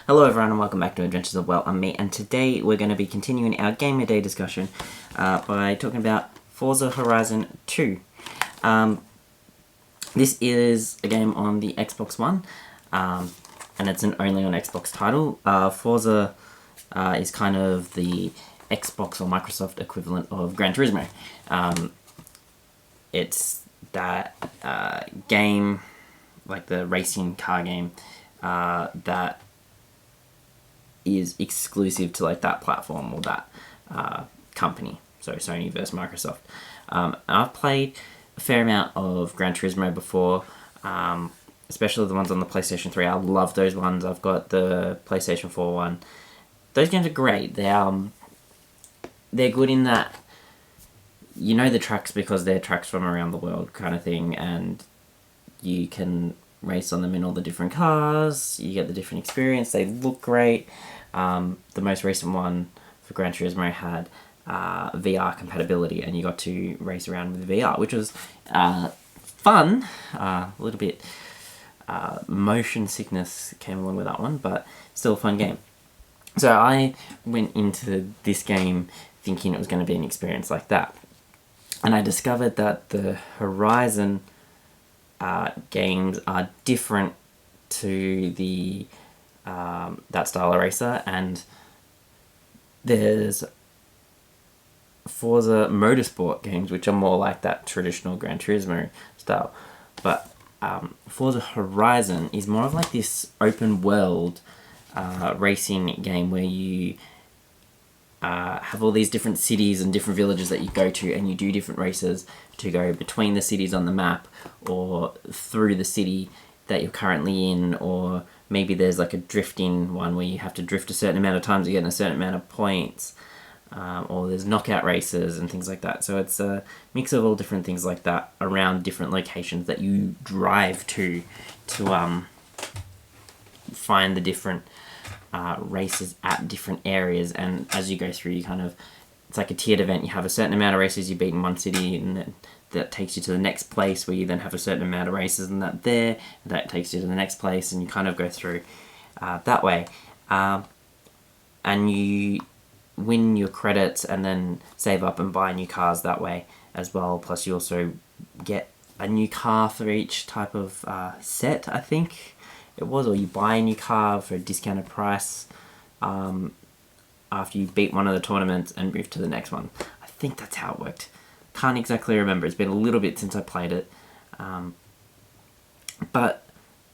Hello everyone and welcome back to AdventuresOfWellUmMe, and today we're going to be continuing our Game of Day discussion by talking about Forza Horizon 2. This is a game on the Xbox One, and it's an only on Xbox title. Forza is kind of the Xbox or Microsoft equivalent of Gran Turismo. It's that game, like the racing car game, that is exclusive to like that platform or that company, so Sony versus Microsoft. I've played a fair amount of Gran Turismo before, especially the ones on the PlayStation 3. I love those ones. I've got the PlayStation 4 one. Those games are great. They're good in that you know the tracks because they're tracks from around the world kind of thing, and you can race on them in all the different cars. You get the different experience. They look great. The most recent one for Gran Turismo had VR compatibility, and you got to race around with VR, which was fun. A little bit motion sickness came along with that one, but still a fun game. So I went into this game thinking it was going to be an experience like that, and I discovered that the Horizon games are different to the that style of racer, and there's Forza Motorsport games which are more like that traditional Gran Turismo style, but Forza Horizon is more of like this open world racing game where you have all these different cities and different villages that you go to, and you do different races to go between the cities on the map or through the city that you're currently in, or maybe there's like a drifting one where you have to drift a certain amount of times to get a certain amount of points, or there's knockout races and things like that. So it's a mix of all different things like that around different locations that you drive to find the different races at different areas. And as you go through, you kind of, it's like a tiered event. You have a certain amount of races you beat in one city, and then that takes you to the next place where you then have a certain amount of races, and that takes you to the next place, and you kind of go through that way. And you win your credits and then save up and buy new cars that way as well. Plus you also get a new car for each type of set, I think it was, or you buy a new car for a discounted price after you beat one of the tournaments and move to the next one. I think that's how it worked. Can't exactly remember. It's been a little bit since I played it. But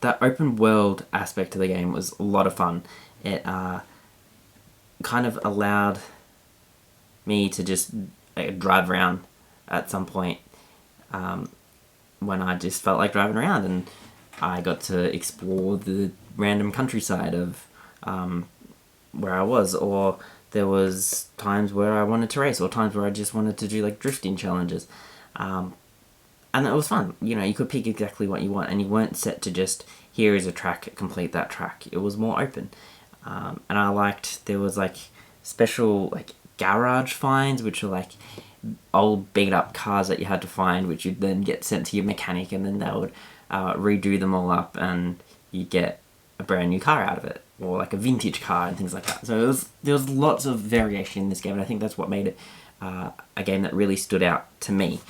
that open world aspect of the game was a lot of fun. It kind of allowed me to just drive around at some point when I just felt like driving around, and I got to explore the random countryside of where I was, or there was times where I wanted to race, or times where I just wanted to do like drifting challenges. And it was fun. You know, you could pick exactly what you want, and you weren't set to just, here is a track, complete that track. It was more open. And I liked, there was like special like garage finds, which were like old beat up cars that you had to find, which you'd then get sent to your mechanic, and then they would redo them all up, and you get a brand new car out of it, or like a vintage car and things like that. So there was lots of variation in this game, and I think that's what made it a game that really stood out to me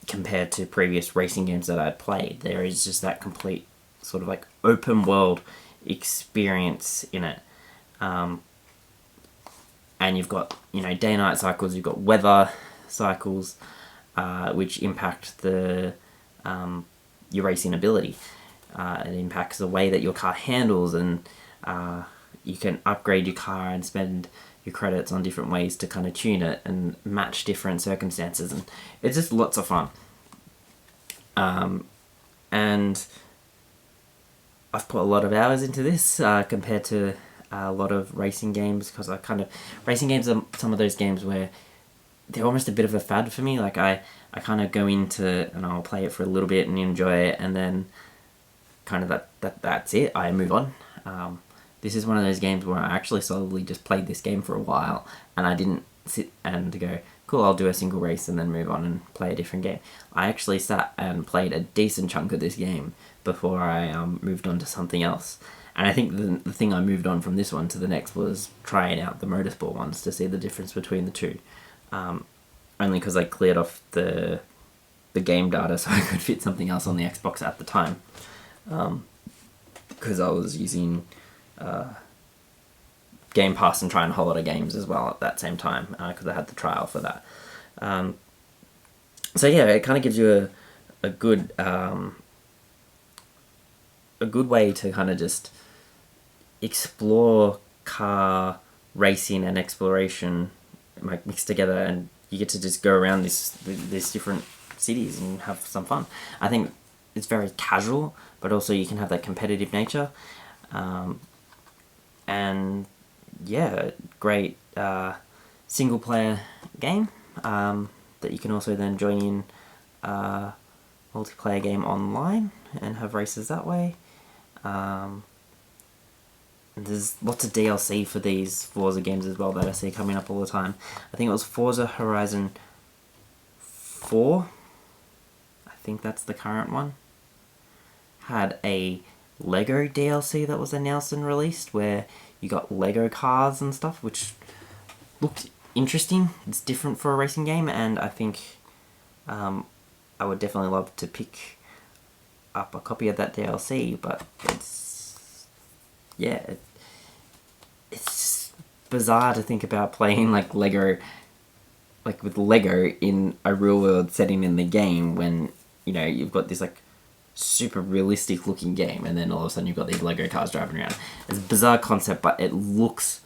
compared to previous racing games that I'd played. There is just that complete sort of like open world experience in it, and you've got, you know, day and night cycles, you've got weather cycles which impact the your racing ability. It impacts the way that your car handles, and you can upgrade your car and spend your credits on different ways to kind of tune it and match different circumstances, and it's just lots of fun. And I've put a lot of hours into this compared to a lot of racing games, because racing games are some of those games where they're almost a bit of a fad for me. Like I kind of go into and I'll play it for a little bit and enjoy it, and then kind of that's it. I move on. This is one of those games where I actually solidly just played this game for a while, and I didn't sit and go, cool, I'll do a single race and then move on and play a different game. I actually sat and played a decent chunk of this game before I moved on to something else. And I think the thing I moved on from this one to the next was trying out the motorsport ones to see the difference between the two. Only because I cleared off the game data so I could fit something else on the Xbox at the time. Because I was using Game Pass and trying a whole lot of games as well at that same time, because I had the trial for that. So yeah, it kind of gives you a good way to kind of just explore car racing and exploration like mixed together, and you get to just go around these different cities and have some fun. I think it's very casual, but also you can have that competitive nature, and yeah, great single player game that you can also then join in multiplayer game online and have races that way. There's lots of DLC for these Forza games as well that I see coming up all the time. I think it was Forza Horizon 4, I think that's the current one, had a Lego DLC that was announced and released where you got Lego cars and stuff, which looked interesting. It's different for a racing game, and I think I would definitely love to pick up a copy of that DLC, but it's just bizarre to think about playing like Lego, like with Lego in a real world setting in the game when, you know, you've got this like super realistic looking game and then all of a sudden you've got these Lego cars driving around. It's a bizarre concept, but it looks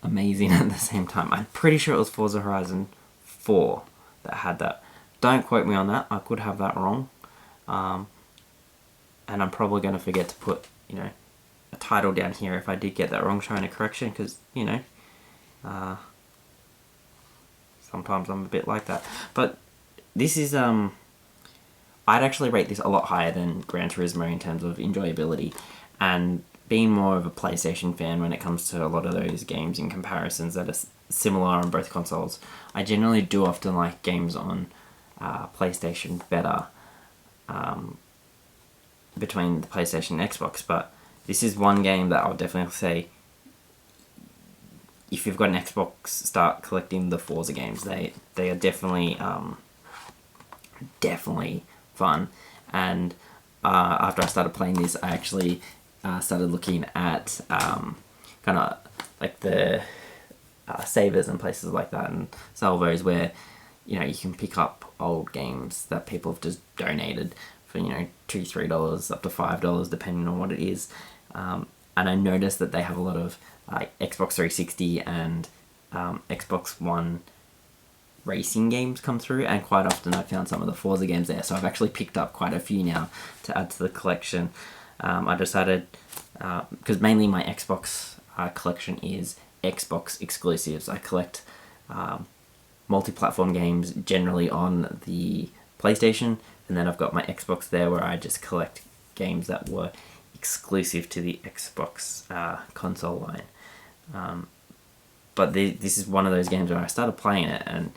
amazing at the same time. I'm pretty sure it was Forza Horizon 4 that had that. Don't quote me on that, I could have that wrong. And I'm probably going to forget to put, you know, a title down here if I did get that wrong, showing a correction, because, you know, sometimes I'm a bit like that. But this is, I'd actually rate this a lot higher than Gran Turismo in terms of enjoyability, and being more of a PlayStation fan when it comes to a lot of those games in comparisons that are similar on both consoles, I generally do often like games on PlayStation better, between the PlayStation and Xbox, but this is one game that I'll definitely say, if you've got an Xbox, start collecting the Forza games. They are definitely fun. And after I started playing this, I actually started looking at kind of like the savers and places like that and salvos where, you know, you can pick up old games that people have just donated for, you know, $2-3 up to $5 depending on what it is. And I noticed that they have a lot of Xbox 360 and Xbox One racing games come through, and quite often I found some of the Forza games there, so I've actually picked up quite a few now to add to the collection. I decided, because mainly my Xbox collection is Xbox exclusives. I collect multi-platform games generally on the PlayStation, and then I've got my Xbox there where I just collect games that were exclusive to the Xbox console line. But this is one of those games where I started playing it, and,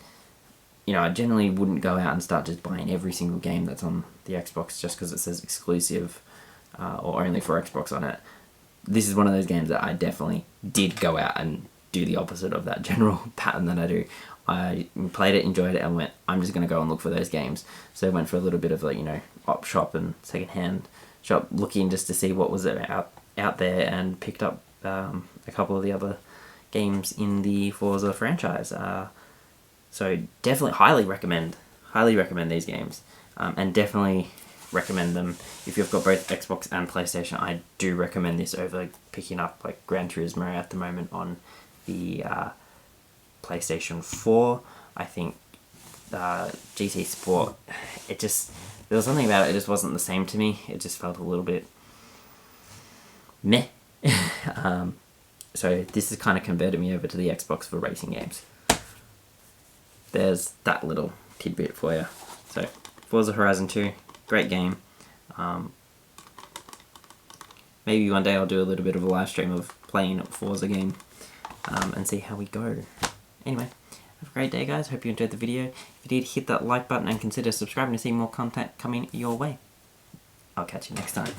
you know, I generally wouldn't go out and start just buying every single game that's on the Xbox just because it says exclusive or only for Xbox on it. This is one of those games that I definitely did go out and do the opposite of that general pattern that I do. I played it, enjoyed it, and went, I'm just going to go and look for those games. So I went for a little bit of, like, you know, op shop and second-hand shop, looking just to see what was out there, and picked up a couple of the other games in the Forza franchise. So definitely highly recommend these games, and definitely recommend them if you've got both Xbox and PlayStation. I do recommend this over picking up like Gran Turismo at the moment on the PlayStation 4. I think GT Sport, there was something about it just wasn't the same to me. It just felt a little bit meh. So this has kind of converted me over to the Xbox for racing games. There's that little tidbit for you. So Forza Horizon 2, great game. Maybe one day I'll do a little bit of a live stream of playing a Forza game and see how we go. Anyway, have a great day, guys. Hope you enjoyed the video. If you did, hit that like button and consider subscribing to see more content coming your way. I'll catch you next time.